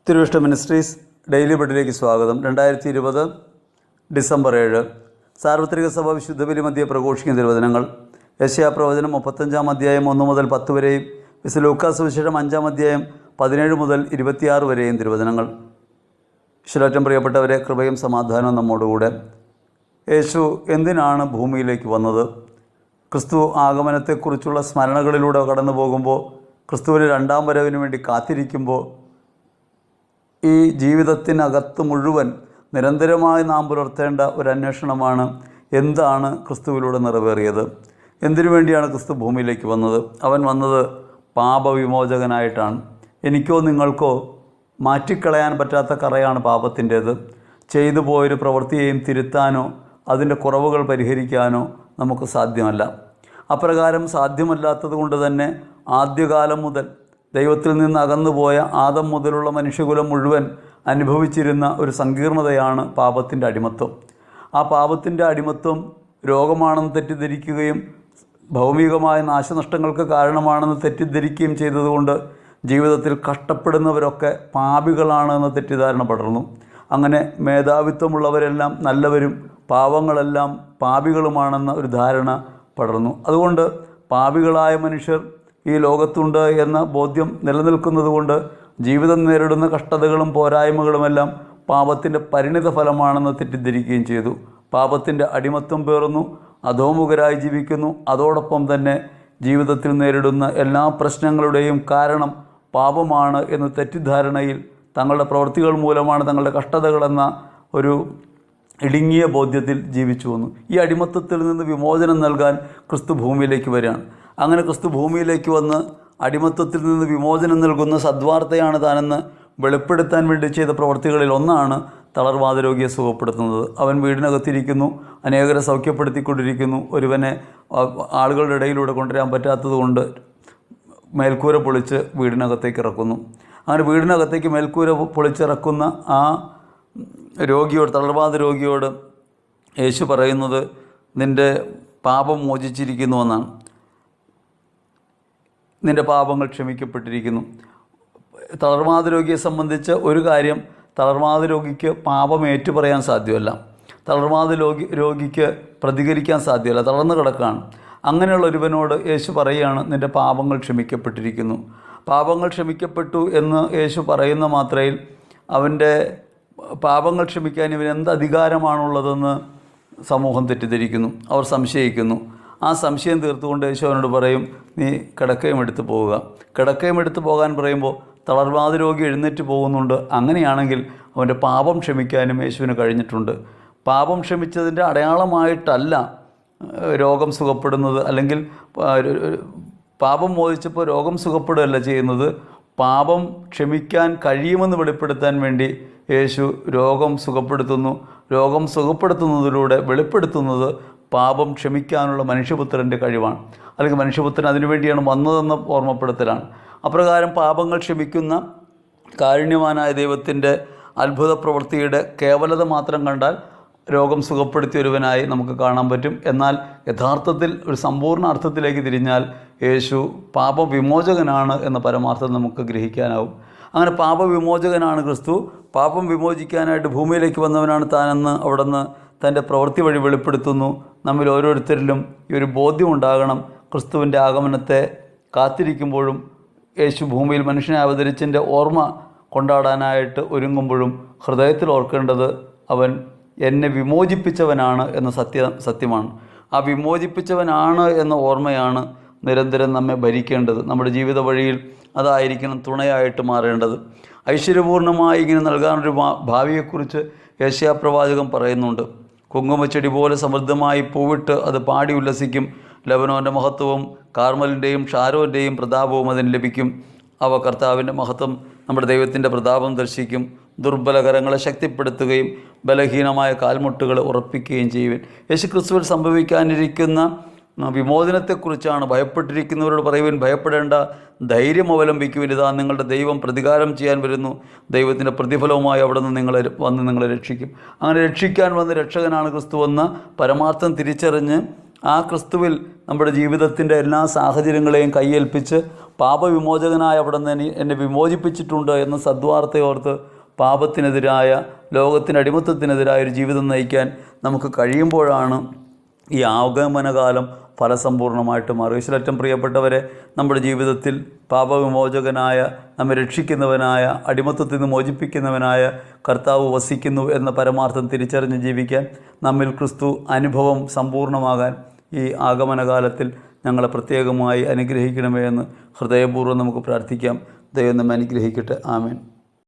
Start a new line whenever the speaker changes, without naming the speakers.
തിരുവിഷ്ട ministries daily ബഡിലേക്ക് സ്വാഗതം. 2020 December 7 സാർവത്രിക സഭ വിശുദ്ധ ബലി മധ്യേ പ്രഘോഷിക്കുന്ന തിരുവചനങ്ങൾ. യെശയ്യാ പ്രവചനം 35-ാം അധ്യായം 1 മുതൽ 10 വരെയും വിശുദ്ധ ലൂക്കാ സുവിശേഷം 5-ാം അധ്യായം 17 മുതൽ 26 വരെയും തിരുവചനങ്ങൾ. ഈശ്വരേറ്റം പ്രിയപ്പെട്ടവരെ, കൃപയും സമാധാനവും നമ്മോടുകൂടെ. യേശു എന്തിനാണ് ഭൂമിയിലേക്ക് വന്നത്? ക്രിസ്തു ആഗമനത്തെക്കുറിച്ചുള്ള സ്മരണകളിലൂടെ കടന്നു പോകുമ്പോൾ, ക്രിസ്തുവിൻ്റെ രണ്ടാം വരവിന് വേണ്ടി കാത്തിരിക്കുമ്പോൾ, ഈ ജീവിതത്തിനകത്ത് മുഴുവൻ നിരന്തരമായി നാം പുലർത്തേണ്ട ഒരു അന്വേഷണമാണ് എന്താണ് ക്രിസ്തുവിലൂടെ നിറവേറിയത്. എന്തിനു വേണ്ടിയാണ് ക്രിസ്തു ഭൂമിയിലേക്ക് വന്നത്? അവൻ വന്നത് പാപവിമോചകനായിട്ടാണ്. എനിക്കോ നിങ്ങൾക്കോ മാറ്റിക്കളയാൻ പറ്റാത്ത കറയാണ് പാപത്തിൻ്റേത്. ചെയ്തു പോയൊരു പ്രവൃത്തിയെയും തിരുത്താനോ അതിൻ്റെ കുറവുകൾ പരിഹരിക്കാനോ നമുക്ക് സാധ്യമല്ല. അപ്രകാരം സാധ്യമല്ലാത്തത് കൊണ്ട് തന്നെ ആദ്യകാലം മുതൽ ദൈവത്തിൽ നിന്ന് അകന്നുപോയ ആദം മുതലുള്ള മനുഷ്യകുലം മുഴുവൻ അനുഭവിച്ചിരുന്ന ഒരു സങ്കീർണതയാണ് പാപത്തിൻ്റെ അടിമത്വം. ആ പാപത്തിൻ്റെ അടിമത്വം രോഗമാണെന്ന് തെറ്റിദ്ധരിക്കുകയും ഭൗമികമായ നാശനഷ്ടങ്ങൾക്ക് കാരണമാണെന്ന് തെറ്റിദ്ധരിക്കുകയും ചെയ്തതുകൊണ്ട് ജീവിതത്തിൽ കഷ്ടപ്പെടുന്നവരൊക്കെ പാപികളാണെന്ന് തെറ്റിദ്ധാരണ പടർന്നു. അങ്ങനെ മേധാവിത്വമുള്ളവരെല്ലാം നല്ലവരും പാവങ്ങളെല്ലാം പാപികളുമാണെന്ന ഒരു ധാരണ പടർന്നു. അതുകൊണ്ട് പാപികളായ മനുഷ്യർ ഈ ലോകത്തുണ്ട് എന്ന ബോധ്യം നിലനിൽക്കുന്നതുകൊണ്ട് ജീവിതം നേരിടുന്ന കഷ്ടതകളും പോരായ്മകളുമെല്ലാം പാപത്തിൻ്റെ പരിണിത ഫലമാണെന്ന് തെറ്റിദ്ധരിക്കുകയും ചെയ്തു. പാപത്തിൻ്റെ അടിമത്വം പേറുന്നു, അധോമുഖരായി ജീവിക്കുന്നു. അതോടൊപ്പം തന്നെ ജീവിതത്തിൽ നേരിടുന്ന എല്ലാ പ്രശ്നങ്ങളുടെയും കാരണം പാപമാണ് എന്ന തെറ്റിദ്ധാരണയിൽ തങ്ങളുടെ പ്രവൃത്തികൾ മൂലമാണ് തങ്ങളുടെ കഷ്ടതകളെന്ന ഒരു ഇടുങ്ങിയ ബോധ്യത്തിൽ ജീവിച്ചു വന്നു. ഈ അടിമത്തത്തിൽ നിന്ന് വിമോചനം നൽകാൻ ക്രിസ്തു ഭൂമിയിലേക്ക് വരികയാണ്. അങ്ങനെ ക്രിസ്തു ഭൂമിയിലേക്ക് വന്ന് അടിമത്തത്തിൽ നിന്ന് വിമോചനം നൽകുന്ന സദ്വാർത്തയാണ് താനെന്ന് വെളിപ്പെടുത്താൻ വേണ്ടി ചെയ്ത പ്രവൃത്തികളിൽ ഒന്നാണ് തളർവാദ രോഗിയെ സുഖപ്പെടുത്തുന്നത്. അവൻ വീടിനകത്തിരിക്കുന്നു, അനേകരെ സൗഖ്യപ്പെടുത്തിക്കൊണ്ടിരിക്കുന്നു. ഒരുവനെ ആളുകളുടെ ഇടയിലൂടെ കൊണ്ടുവരാൻ പറ്റാത്തതുകൊണ്ട് മേൽക്കൂര പൊളിച്ച് വീടിനകത്തേക്ക് ഇറക്കുന്നു. അങ്ങനെ വീടിനകത്തേക്ക് മേൽക്കൂര പൊളിച്ചിറക്കുന്ന ആ രോഗിയോട്, തളർവാദ രോഗിയോട് യേശു പറയുന്നത് നിൻ്റെ പാപം മോചിച്ചിരിക്കുന്നുവെന്നാണ്. നിൻ്റെ പാപങ്ങൾ ക്ഷമിക്കപ്പെട്ടിരിക്കുന്നു. തളർവാദ രോഗിയെ സംബന്ധിച്ച് ഒരു കാര്യം, തളർവാദ രോഗിക്ക് പാപം ഏറ്റുപറയാൻ സാധ്യമല്ല. തളർവാദ രോഗിക്ക് പ്രതികരിക്കാൻ സാധ്യമല്ല, തളർന്നു കിടക്കുകയാണ്. അങ്ങനെയുള്ള ഒരുവനോട് യേശു പറയുകയാണ് നിൻ്റെ പാപങ്ങൾ ക്ഷമിക്കപ്പെട്ടിരിക്കുന്നു. പാപങ്ങൾ ക്ഷമിക്കപ്പെട്ടു എന്ന് യേശു പറയുന്ന മാത്രയിൽ അവൻ്റെ പാപങ്ങൾ ക്ഷമിക്കാൻ ഇവന് എന്ത് അധികാരമാണുള്ളതെന്ന് സമൂഹം തെറ്റിദ്ധരിക്കുന്നു. അവർ സംശയിക്കുന്നു. ആ സംശയം തീർത്തുകൊണ്ട് യേശു അവനോട് പറയും നീ കിടക്കയും എടുത്ത് പോവുക. കിടക്കയും എടുത്ത് പോകാൻ പറയുമ്പോൾ തളർവാദ രോഗി എഴുന്നേറ്റ് പോകുന്നുണ്ട്. അങ്ങനെയാണെങ്കിൽ അവൻ്റെ പാപം ക്ഷമിക്കാനും യേശുവിന് കഴിഞ്ഞിട്ടുണ്ട്. പാപം ക്ഷമിച്ചതിൻ്റെ അടയാളമായിട്ടല്ല രോഗം സുഖപ്പെടുന്നത്, അല്ലെങ്കിൽ പാപം മോചിച്ചപ്പോൾ രോഗം സുഖപ്പെടുകയല്ല ചെയ്യുന്നത്. പാപം ക്ഷമിക്കാൻ കഴിയുമെന്ന് വെളിപ്പെടുത്താൻ വേണ്ടി യേശു രോഗം സുഖപ്പെടുത്തുന്നു. രോഗം സുഖപ്പെടുത്തുന്നതിലൂടെ വെളിപ്പെടുത്തുന്നത് പാപം ക്ഷമിക്കാനുള്ള മനുഷ്യപുത്രൻ്റെ കഴിവാണ്, അല്ലെങ്കിൽ മനുഷ്യപുത്രൻ അതിനുവേണ്ടിയാണ് വന്നതെന്ന ഓർമ്മപ്പെടുത്തലാണ്. അപ്രകാരം പാപങ്ങൾ ക്ഷമിക്കുന്ന കാരുണ്യവാനായ ദൈവത്തിൻ്റെ അത്ഭുത പ്രവൃത്തിയുടെ കേവലത മാത്രം കണ്ടാൽ രോഗം സുഖപ്പെടുത്തിയൊരുവനായി നമുക്ക് കാണാൻ പറ്റും. എന്നാൽ യഥാർത്ഥത്തിൽ ഒരു സമ്പൂർണ്ണ അർത്ഥത്തിലേക്ക് തിരിഞ്ഞാൽ യേശു പാപവിമോചകനാണ് എന്ന പരമാർത്ഥം നമുക്ക് ഗ്രഹിക്കാനാവും. അങ്ങനെ പാപവിമോചകനാണ് ക്രിസ്തു. പാപം വിമോചിക്കാനായിട്ട് ഭൂമിയിലേക്ക് വന്നവനാണ് താനെന്ന് അവിടുന്ന് തൻ്റെ പ്രവൃത്തി വഴി വെളിപ്പെടുത്തുന്നു. നമ്മിൽ ഓരോരുത്തരിലും ഈ ഒരു ബോധ്യമുണ്ടാകണം. ക്രിസ്തുവിൻ്റെ ആഗമനത്തെ കാത്തിരിക്കുമ്പോഴും യേശു ഭൂമിയിൽ മനുഷ്യനെ അവതരിച്ചതിൻ്റെ ഓർമ്മ കൊണ്ടാടാനായിട്ട് ഒരുങ്ങുമ്പോഴും ഹൃദയത്തിൽ ഓർക്കേണ്ടത് അവൻ എന്നെ വിമോചിപ്പിച്ചവനാണ് എന്ന സത്യമാണ്. ആ വിമോചിപ്പിച്ചവനാണ് എന്ന ഓർമ്മയാണ് നിരന്തരം നമ്മെ ഭരിക്കേണ്ടത്. നമ്മുടെ ജീവിത വഴിയിൽ അതായിരിക്കണം തുണയായിട്ട് മാറേണ്ടത്. ഐശ്വര്യപൂർണ്ണമായി ഇങ്ങനെ നൽകാനൊരു ഭാവിയെക്കുറിച്ച് യെശയ്യാ പ്രവാചകൻ പറയുന്നുണ്ട്. കുങ്കുമച്ചെടി പോലെ സമൃദ്ധമായി പൂവിട്ട് അത് പാടി ഉല്ലസിക്കും. ലെബനോൻ്റെ മഹത്വവും കാർമലിൻ്റെയും ഷാരോൻ്റെയും പ്രതാപവും അതിന് ലഭിക്കും. അവ കർത്താവിൻ്റെ മഹത്വം, നമ്മുടെ ദൈവത്തിൻ്റെ പ്രതാപം ദർശിക്കും. ദുർബലകരങ്ങളെ ശക്തിപ്പെടുത്തുകയും ബലഹീനമായ കാൽമുട്ടുകളെ ഉറപ്പിക്കുകയും ചെയ്യുവാൻ. യേശുക്രിസ്തുവിൽ സംഭവിക്കാനിരിക്കുന്ന വിമോചനത്തെക്കുറിച്ചാണ് ഭയപ്പെട്ടിരിക്കുന്നവരോട് പറയുവാൻ ഭയപ്പെടേണ്ട, ധൈര്യം അവലംബിക്കുവാൻ. ഇതാ നിങ്ങളുടെ ദൈവം പ്രതികാരം ചെയ്യാൻ വരുന്നു. ദൈവത്തിൻ്റെ പ്രതിഫലവുമായി അവിടെ നിന്ന് നിങ്ങളെ രക്ഷിക്കും. അങ്ങനെ രക്ഷിക്കാൻ വന്ന രക്ഷകനാണ് ക്രിസ്തു എന്ന പരമാർത്ഥം തിരിച്ചറിഞ്ഞ് ആ ക്രിസ്തുവിൽ നമ്മുടെ ജീവിതത്തിൻ്റെ എല്ലാ സാഹചര്യങ്ങളെയും കൈയേൽപ്പിച്ച് പാപവിമോചകനായ അവിടെ നിന്ന് എന്നെ വിമോചിപ്പിച്ചിട്ടുണ്ട് എന്ന സദ്വാർത്തയോർത്ത് പാപത്തിനെതിരായ, ലോകത്തിന് അടിമത്തത്തിനെതിരായ ഒരു ജീവിതം നയിക്കാൻ നമുക്ക് കഴിയുമ്പോഴാണ് ഈ ആഗമനകാലം ഫലസമ്പൂർണ്ണമായിട്ട് മാറും. ഈശ്വരറ്റം പ്രിയപ്പെട്ടവരെ, നമ്മുടെ ജീവിതത്തിൽ പാപവിമോചകനായ, നമ്മെ രക്ഷിക്കുന്നവനായ, അടിമത്തത്തിൽ നിന്ന് മോചിപ്പിക്കുന്നവനായ കർത്താവ് വസിക്കുന്നു എന്ന പരമാർത്ഥം തിരിച്ചറിഞ്ഞ് ജീവിക്കാൻ, നമ്മിൽ ക്രിസ്തു അനുഭവം സമ്പൂർണ്ണമാകാൻ ഈ ആഗമനകാലത്തിൽ ഞങ്ങളെ പ്രത്യേകമായി അനുഗ്രഹിക്കണമേ എന്ന് ഹൃദയപൂർവ്വം നമുക്ക് പ്രാർത്ഥിക്കാം. ദൈവം നമ്മെ അനുഗ്രഹിക്കട്ടെ. ആമേൻ.